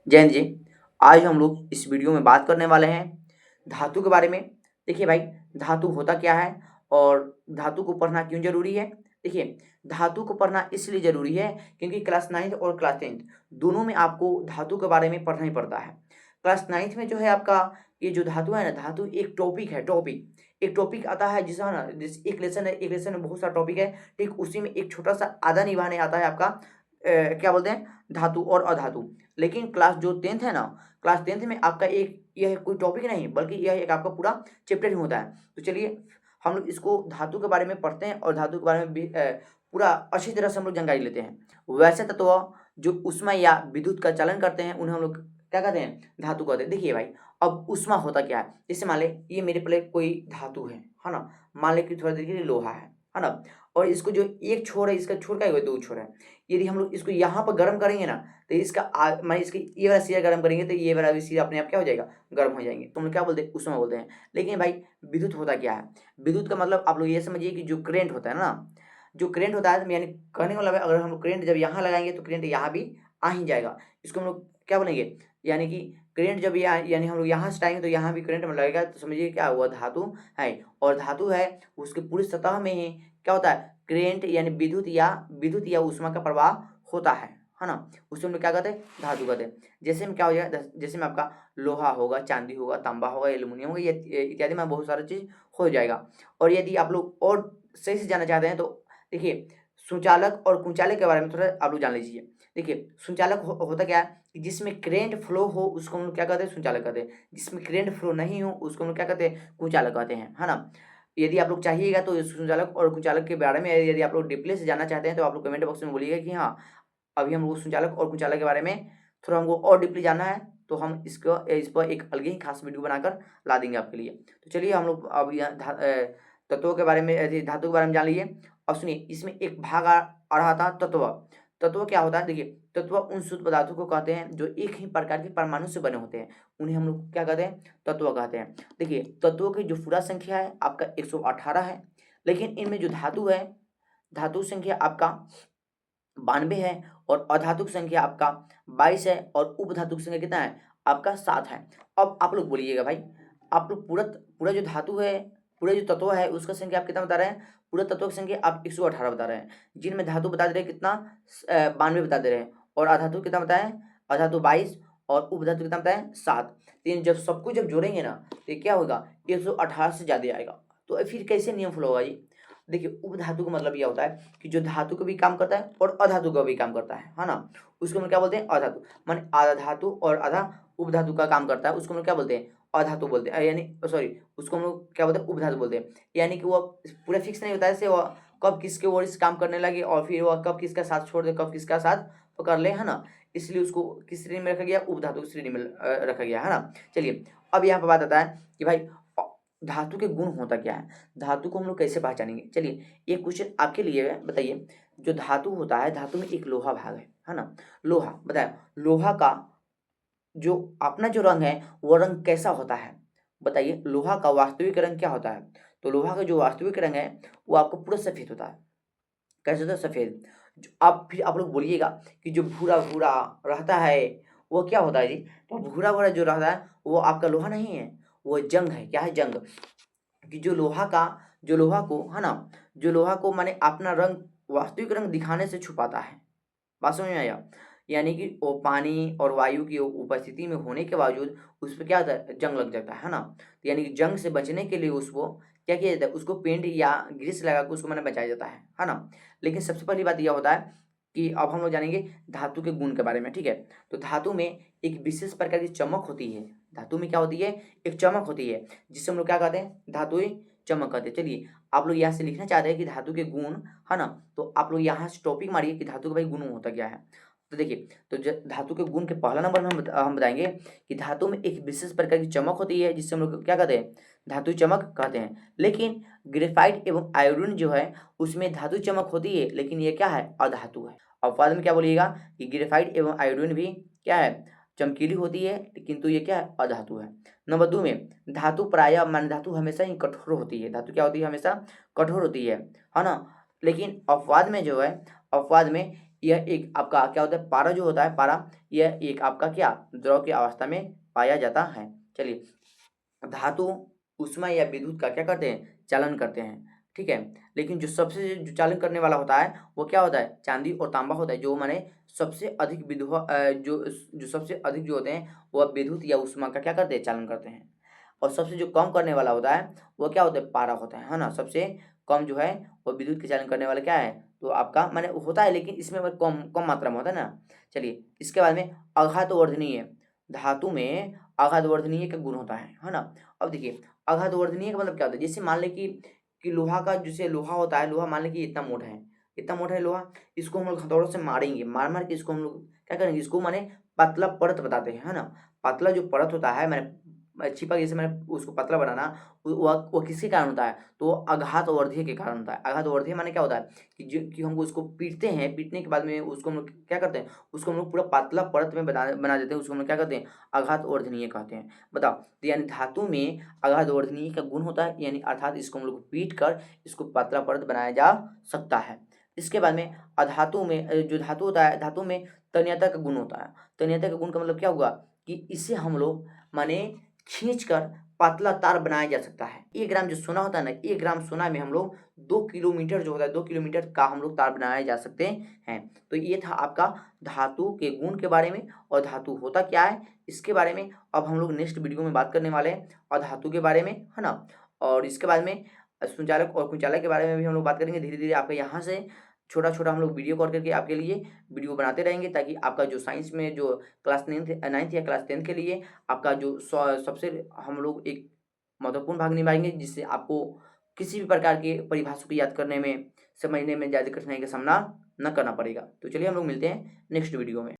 जैन जी, आज हम लोग इस वीडियो में बात करने वाले हैं धातु के बारे में। देखिए भाई, धातु होता क्या है और धातु को पढ़ना क्यों ज़रूरी है। देखिए, धातु को पढ़ना इसलिए ज़रूरी है क्योंकि क्लास 9th और क्लास 10th दोनों में आपको धातु के बारे में पढ़ना ही पड़ता है। क्लास 9th में जो है आपका ये जो धातु है ना, धातु एक टॉपिक है, एक टॉपिक आता है जिसका ना एक लेसन है, एक लेसन में बहुत सारा टॉपिक है। ठीक उसी में एक छोटा-सा आधा निभाने आता है आपका क्या बोलते हैं, धातु और अधातु। लेकिन क्लास जो 10th है ना, क्लास 10th में आपका एक यह कोई टॉपिक नहीं बल्कि यह एक आपका पूरा चैप्टर ही होता है। तो चलिए हम लोग इसको धातु के बारे में पढ़ते हैं और धातु के बारे में भी पूरा अच्छी तरह से हम लोग जानकारी लेते हैं। वैसे तत्व जो ऊष्मा या विद्युत का चालन करते हैं उन्हें हम लोग क्या कहते हैं, धातु कहते हैं। देखिए भाई, अब ऊष्मा होता क्या है, जैसे मान ले ये मेरे पहले कोई धातु है ना। मान ले कि थोड़ा देर के लिए लोहा है ना। और इसको जो एक छोर है, इसका छोर का ही दो छोर है। यदि हम लोग इसको यहाँ पर गर्म करेंगे ना, तो इसका माने इसकी ये वाला सिरा गर्म करेंगे तो ये वाला भी सिरा अपने आप क्या हो जाएगा, गर्म हो जाएंगे। तो हम लोग क्या बोलते हैं, ऊष्मा बोलते हैं। लेकिन भाई विद्युत होता क्या है, विद्युत का मतलब आप लोग ये समझिए कि जो करंट होता है ना, जो करंट होता है यानी कहने का मतलब है, अगर हम लोग करंट जब यहाँ लगाएंगे तो करंट यहाँ भी आ ही जाएगा। इसको हम लोग क्या बोलेंगे, यानी कि करंट जब यहाँ यानी हम लोग यहाँ से टाएंगे तो यहाँ भी करंट में लगेगा। तो समझिए क्या हुआ, धातु है। और धातु है उसके पूरी सतह में ही क्या होता है, करंट यानी विद्युत या ऊष्मा का प्रवाह होता है ना। उसे हम लोग क्या कहते हैं, धातु कहते हैं। जैसे में क्या हो जाएगा, जैसे में आपका लोहा होगा, चांदी होगा, तांबा होगा, एल्युमिनियम होगा, ये इत्यादि में बहुत सारा चीज हो जाएगा। और यदि आप लोग और सही से जानना चाहते हैं तो देखिए, सुचालक और कुंचालक के बारे में थोड़ा आप लोग जान लीजिए। देखिए, सुचालक होता क्या है कि जिसमें करंट फ्लो हो उसको हम लोग क्या कहते हैं, सुचालक कहते हैं। जिसमें करंट फ्लो नहीं हो उसको हम लोग क्या कहते हैं, कुंचालक कहते हैं, है ना। यदि आप लोग चाहिएगा तो इस संचालक और कुंचालक के बारे में यदि आप लोग डीपली से जानना चाहते हैं तो आप लोग कमेंट बॉक्स में बोलिएगा कि हाँ, अभी हम लोग संचालक और कुंचालक के बारे में थोड़ा हमको और डीपली जानना है। तो हम इस पर एक अलग ही खास वीडियो बनाकर ला देंगे आपके लिए। तो चलिए हम लोग अब यहाँ तत्वों के बारे में धातु के बारे में जान लीजिए। और सुनिए, इसमें एक भाग आ रहा था तत्व। तत्व क्या होता है, देखिए तत्व उन शुद्ध पदार्थों को कहते हैं जो एक ही प्रकार के परमाणु से बने होते हैं, उन्हें हम लोग क्या कहते हैं, तत्व कहते हैं। देखिए, तत्वों की जो पूरा संख्या है आपका 118 है। लेकिन इनमें जो धातु है, धातु संख्या आपका 92 है। और अधातु संख्या आपका 22 है। और उपधातु संख्या कितना है, आपका 7 है। अब आप लोग बोलिएगा भाई, आप लोग पूरा पूरा जो धातु है, पूरा जो तत्व है उसका संख्या आप कितना बता रहे हैं, पूरा तत्व की संख्या आप 118 बता रहे हैं। जिनमें धातु बता दे रहे हैं कितना, 92 बता दे रहे हैं। और अधातु कितना बताएं, अधातु 22। और उपधातु कितना बताएं, 7। तीन जब सबको जब जोड़ेंगे ना तो ये क्या होगा, 118 से ज़्यादा आएगा। तो फिर कैसे नियम फ्लो होगा जी। देखिए, उपधातु का मतलब यह होता है कि जो धातु का भी काम करता है और अधातु का भी काम करता है ना। उसको हम क्या बोलते हैं, अधातु। माने आधा धातु और आधा उपधातु का काम करता है, उसको हम क्या बोलते हैं, अधातु बोलते हैं। यानी सॉरी, उसको हम लोग क्या बोलते हैं, उपधातु बोलते हैं। यानी कि वो पूरा फिक्स नहीं होता है, जैसे वो कब किसके ओर से काम करने लगे और फिर वह कब किसका साथ छोड़ दे, कब किसका साथ पकड़ ले, है ना। इसलिए उसको किस श्रेणी में रखा गया, उपधातु की श्रेणी में रखा गया, है ना। चलिए, अब यहाँ पर बात आता है कि भाई धातु के गुण होता क्या है, धातु को हम लोग कैसे पहचानेंगे। चलिए, ये क्वेश्चन आपके लिए है, बताइए। जो धातु होता है, धातु में एक लोहा भाग है ना। लोहा बताया, लोहा का जो अपना जो रंग है वो रंग कैसा होता है, बताइए। लोहा का वास्तविक रंग क्या होता है, तो लोहा का जो वास्तविक रंग है वो आपको पूरा सफेद होता है। कैसे होता है, सफेद। आप फिर आप लोग बोलिएगा कि जो भूरा भूरा रहता है वो क्या होता है जी, तो भूरा भूरा जो रहता है वो आपका लोहा नहीं है, वो जंग है। क्या है, जंग। कि जो लोहा का, जो लोहा को है ना, जो लोहा को माने अपना रंग, वास्तविक रंग दिखाने से छुपाता है। बात समझ में आया। यानी कि वो पानी और वायु की उपस्थिति में होने के बावजूद उस पर क्या होता है, जंग लग जाता है ना। तो यानी कि जंग से बचने के लिए उसको क्या किया जाता है, उसको पेंट या ग्रीस लगा के उसको मैंने बचाया जाता है ना। लेकिन सबसे पहली बात यह होता है कि अब हम लोग जानेंगे धातु के गुण के बारे में, ठीक है। तो धातु में एक विशेष प्रकार की चमक होती है। धातु में क्या होती है, एक चमक होती है, जिससे हम लोग क्या कहते हैं, धातुई चमक कहते हैं। चलिए, आप लोग यहाँ से लिखना चाहते हैं कि धातु के गुण, है ना। तो आप लोग यहाँ से टॉपिक मारिए कि धातु का भाई गुण होता क्या है। तो देखिए, तो धातु के गुण के पहला नंबर में हम बताएंगे कि धातु में एक विशेष प्रकार की चमक होती है, जिससे हम लोग क्या कहते हैं, धातु चमक कहते हैं। लेकिन ग्रेफाइट एवं आयोडीन जो है उसमें धातु चमक होती है, लेकिन ये क्या है, अधातु है। अब बाद में क्या बोलिएगा कि ग्रेफाइट एवं आयोडीन भी क्या है, चमकीली होती है, किंतु ये क्या है, अधातु है। नंबर 2 में धातु प्रायः मान धातु हमेशा ही कठोर होती है। धातु क्या होती है, हमेशा कठोर होती है ना। लेकिन अपवाद में जो है, अपवाद में यह एक आपका क्या होता है, पारा जो होता है, पारा यह एक आपका क्या द्रव की अवस्था में पाया जाता है। चलिए, धातु ऊष्मा या विद्युत का क्या करते हैं, चालन करते हैं, ठीक है। लेकिन जो सबसे जो चालन करने वाला होता है वो क्या होता है, चांदी और तांबा होता है, जो माने सबसे अधिक जो सबसे अधिक जो होते हैं वह विद्युत या ऊष्मा का क्या करते हैं, चालन करते हैं। और सबसे जो कम करने वाला होता है वो क्या होता है, पारा होता है ना। सबसे कम जो है वो विद्युत के चालन करने वाला क्या है, तो आपका माने होता है, लेकिन इसमें कम कम मात्रा में होता है ना। चलिए, इसके बाद में आघातवर्धनीय, धातु में आघातवर्धनीय का गुण होता है ना। अब देखिए, आघातवर्धनीय का मतलब क्या होता है, जैसे मान लें कि लोहा का, जैसे लोहा होता है, लोहा मान लें कि इतना मोटा है, इतना मोटा है लोहा, इसको हम लोग हथौड़ों से मारेंगे, मार मार के इसको हम लोग क्या करेंगे, इसको माने पतला परत बताते हैं, है ना। पतला जो परत होता है, मैंने छिपा जैसे मैंने उसको पतला बनाना, वो किसके कारण होता है, तो आघातवर्धीय के कारण होता है। आघातवर्धीय माने क्या होता है कि हम उसको पीटते हैं, पीटने के बाद में उसको हम लोग क्या करते हैं, उसको हम लोग पूरा पतला परत में बना देते हैं, उसको हम लोग क्या करते हैं, आघातवर्धनीय कहते हैं। बताओ, तो यानी धातु में आघातवर्धनीय का गुण होता है, यानी अर्थात इसको हम लोग पीट कर इसको पतला परत बनाया जा सकता है। इसके बाद में अधातु में जो धातु होता है, धातु में तन्यता का गुण होता है। तन्यता का गुण का मतलब क्या हुआ कि इसे हम लोग माने खींच कर पतला तार बनाया जा सकता है। 1 ग्राम जो सोना होता है ना, 1 ग्राम सोना में हम लोग 2 किलोमीटर जो होता है, 2 किलोमीटर का हम लोग तार बनाया जा सकते हैं। तो ये था आपका धातु के गुण के बारे में, और धातु होता क्या है इसके बारे में। अब हम लोग नेक्स्ट वीडियो में बात करने वाले हैं अधातु के बारे में, है ना। और इसके बाद में संचालक और कुंचालक के बारे में भी हम लोग बात करेंगे। धीरे धीरे आपका यहाँ से छोटा छोटा हम लोग वीडियो कॉल करके आपके लिए वीडियो बनाते रहेंगे, ताकि आपका जो साइंस में जो क्लास 9th या क्लास 10th के लिए आपका जो सबसे हम लोग एक महत्वपूर्ण भाग निभाएंगे, जिससे आपको किसी भी प्रकार के परिभाषा को याद करने में, समझने में ज़्यादा कठिनाई का सामना न करना पड़ेगा। तो चलिए, हम लोग मिलते हैं नेक्स्ट वीडियो में।